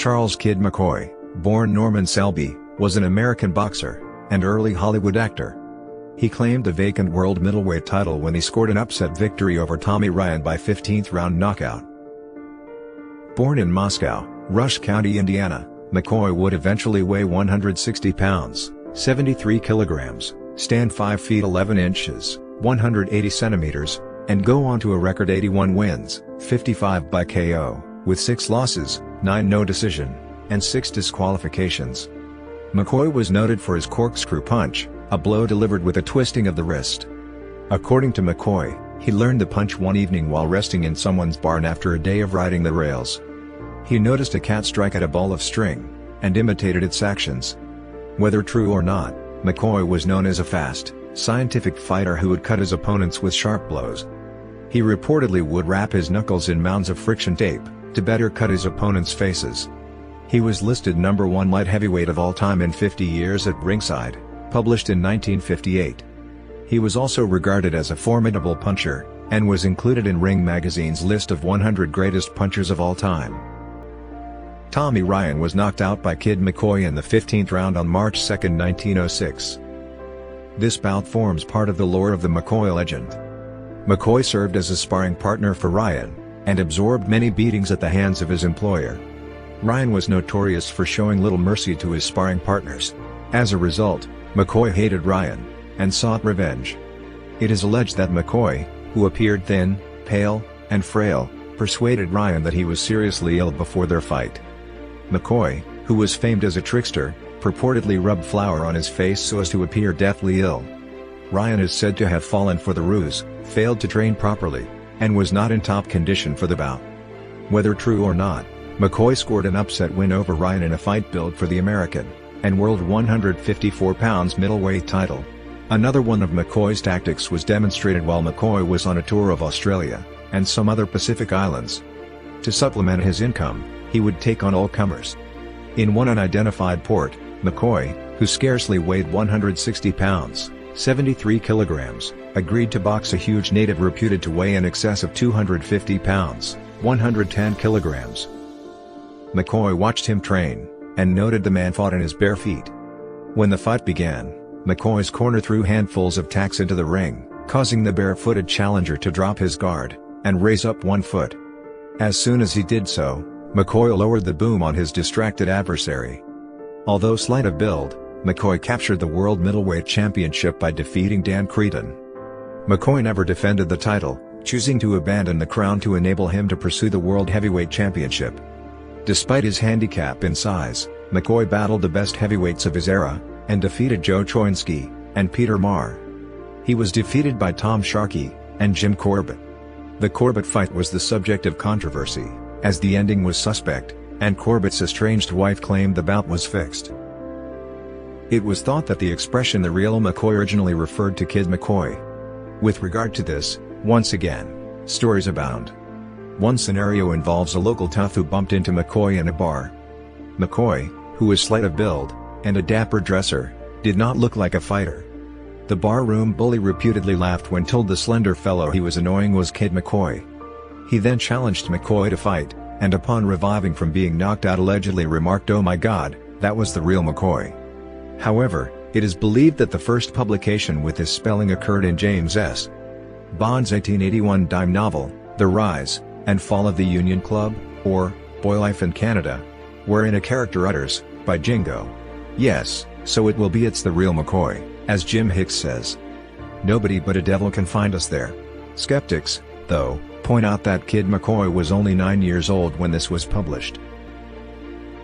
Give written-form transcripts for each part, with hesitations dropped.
Charles "Kid" McCoy, born Norman Selby, was an American boxer and early Hollywood actor. He claimed the vacant world middleweight title when he scored an upset victory over Tommy Ryan by 15th round knockout. Born in Moscow, Rush County, Indiana, McCoy would eventually weigh 160 pounds, 73 kilograms, stand 5 feet 11 inches, 180 centimeters, and go on to a record 81 wins, 55 by KO, with 6 losses, 9 no decision, and 6 disqualifications. McCoy was noted for his corkscrew punch, a blow delivered with a twisting of the wrist. According to McCoy, he learned the punch one evening while resting in someone's barn after a day of riding the rails. He noticed a cat strike at a ball of string, and imitated its actions. Whether true or not, McCoy was known as a fast, scientific fighter who would cut his opponents with sharp blows. He reportedly would wrap his knuckles in mounds of friction tape to better cut his opponents' faces. He was listed number 1 light heavyweight of all time in 50 Years at Ringside, published in 1958. He was also regarded as a formidable puncher, and was included in Ring magazine's list of 100 greatest punchers of all time. Tommy Ryan was knocked out by Kid McCoy in the 15th round on March 2, 1906. This bout forms part of the lore of the McCoy legend. McCoy served as a sparring partner for Ryan, and absorbed many beatings at the hands of his employer. Ryan was notorious for showing little mercy to his sparring partners. As a result, McCoy hated Ryan, and sought revenge. It is alleged that McCoy, who appeared thin, pale, and frail, persuaded Ryan that he was seriously ill before their fight. McCoy, who was famed as a trickster, purportedly rubbed flour on his face so as to appear deathly ill. Ryan is said to have fallen for the ruse, failed to train properly, and was not in top condition for the bout. Whether true or not, McCoy scored an upset win over Ryan in a fight billed for the American and World 154 pounds middleweight title. Another one of McCoy's tactics was demonstrated while McCoy was on a tour of Australia and some other Pacific islands. To supplement his income, he would take on all comers. In one unidentified port, McCoy, who scarcely weighed 160 pounds, 73 kilograms, agreed to box a huge native reputed to weigh in excess of 250 pounds, 110 kilograms. McCoy watched him train, and noted the man fought in his bare feet. When the fight began, McCoy's corner threw handfuls of tacks into the ring, causing the barefooted challenger to drop his guard, and raise up one foot. As soon as he did so, McCoy lowered the boom on his distracted adversary. Although slight of build, McCoy captured the World Middleweight Championship by defeating Dan Creedon. McCoy never defended the title, choosing to abandon the crown to enable him to pursue the World Heavyweight Championship. Despite his handicap in size, McCoy battled the best heavyweights of his era, and defeated Joe Choinski and Peter Marr. He was defeated by Tom Sharkey and Jim Corbett. The Corbett fight was the subject of controversy, as the ending was suspect, and Corbett's estranged wife claimed the bout was fixed. It was thought that the expression "the real McCoy" originally referred to Kid McCoy. With regard to this, once again, stories abound. One scenario involves a local tough who bumped into McCoy in a bar. McCoy, who was slight of build, and a dapper dresser, did not look like a fighter. The barroom bully reputedly laughed when told the slender fellow he was annoying was Kid McCoy. He then challenged McCoy to fight, and upon reviving from being knocked out allegedly remarked, "Oh my God, that was the real McCoy." However, it is believed that the first publication with this spelling occurred in James S. Bond's 1881 dime novel, The Rise and Fall of the Union Club, or Boy Life in Canada, wherein a character utters, "By jingo. Yes, so it will be, it's the real McCoy," as Jim Hicks says. Nobody but a devil can find us there. Skeptics, though, point out that Kid McCoy was only 9 years old when this was published.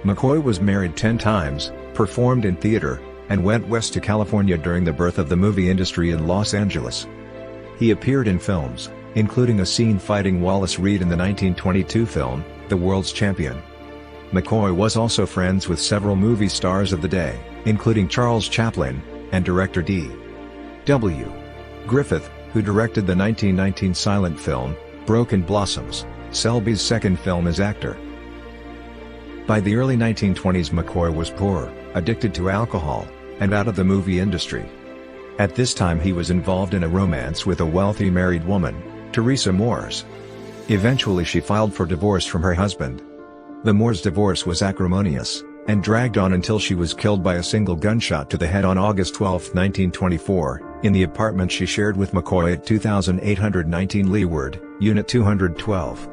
McCoy was married 10 times, performed in theater, and went west to California during the birth of the movie industry in Los Angeles. He appeared in films, including a scene fighting Wallace Reed in the 1922 film, The World's Champion. McCoy was also friends with several movie stars of the day, including Charles Chaplin, and director D.W. Griffith, who directed the 1919 silent film, Broken Blossoms, Selby's second film as actor. By the early 1920s McCoy was poor, addicted to alcohol, and out of the movie industry. At this time he was involved in a romance with a wealthy married woman, Teresa Moores. Eventually she filed for divorce from her husband. The Moore's divorce was acrimonious, and dragged on until she was killed by a single gunshot to the head on August 12, 1924, in the apartment she shared with McCoy at 2819 Leeward, Unit 212.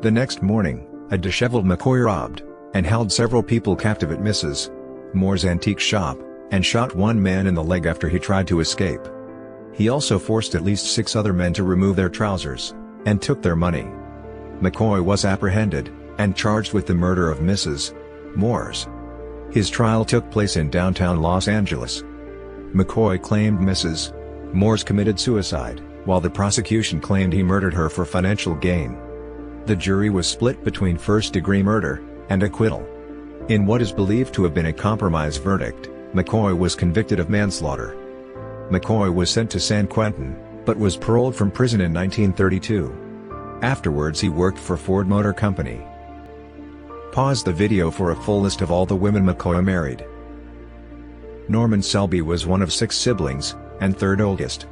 The next morning, a disheveled McCoy robbed, and held several people captive at Mrs. Moore's antique shop, and shot one man in the leg after he tried to escape. He also forced at least 6 other men to remove their trousers, and took their money. McCoy was apprehended, and charged with the murder of Mrs. Moore's. His trial took place in downtown Los Angeles. McCoy claimed Mrs. Moore's committed suicide, while the prosecution claimed he murdered her for financial gain. The jury was split between first-degree murder and acquittal. In what is believed to have been a compromise verdict, McCoy was convicted of manslaughter. McCoy was sent to San Quentin, but was paroled from prison in 1932. Afterwards he worked for Ford Motor Company. Pause the video for a full list of all the women McCoy married. Norman Selby was one of 6 siblings, and third oldest.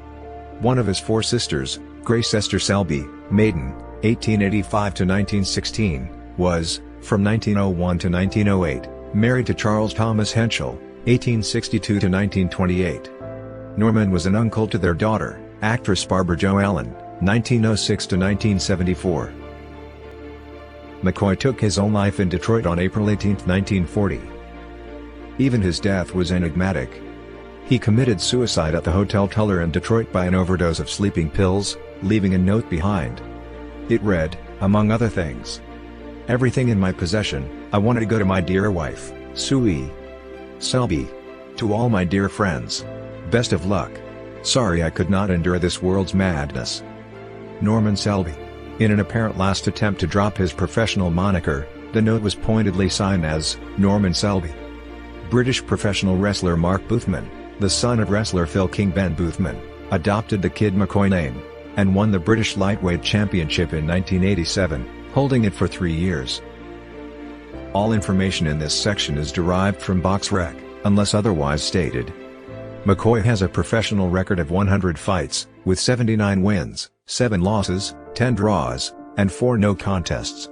One of his 4 sisters, Grace Esther Selby, maiden, 1885 to 1916, was, from 1901 to 1908, married to Charles Thomas Henschel, 1862 to 1928. Norman was an uncle to their daughter, actress Barbara Jo Allen, 1906 to 1974. McCoy took his own life in Detroit on April 18, 1940. Even his death was enigmatic. He committed suicide at the Hotel Tuller in Detroit by an overdose of sleeping pills, leaving a note behind. It read, among other things, "Everything in my possession, I wanted to go to my dear wife, Sue Selby. To all my dear friends, best of luck. Sorry I could not endure this world's madness. Norman Selby." In an apparent last attempt to drop his professional moniker, the note was pointedly signed as Norman Selby. British professional wrestler Mark Boothman, the son of wrestler Phil King Ben Boothman, adopted the Kid McCoy name, and won the British Lightweight Championship in 1987, holding it for 3 years. All information in this section is derived from BoxRec, unless otherwise stated. McCoy has a professional record of 100 fights, with 79 wins, 7 losses, 10 draws, and 4 no contests.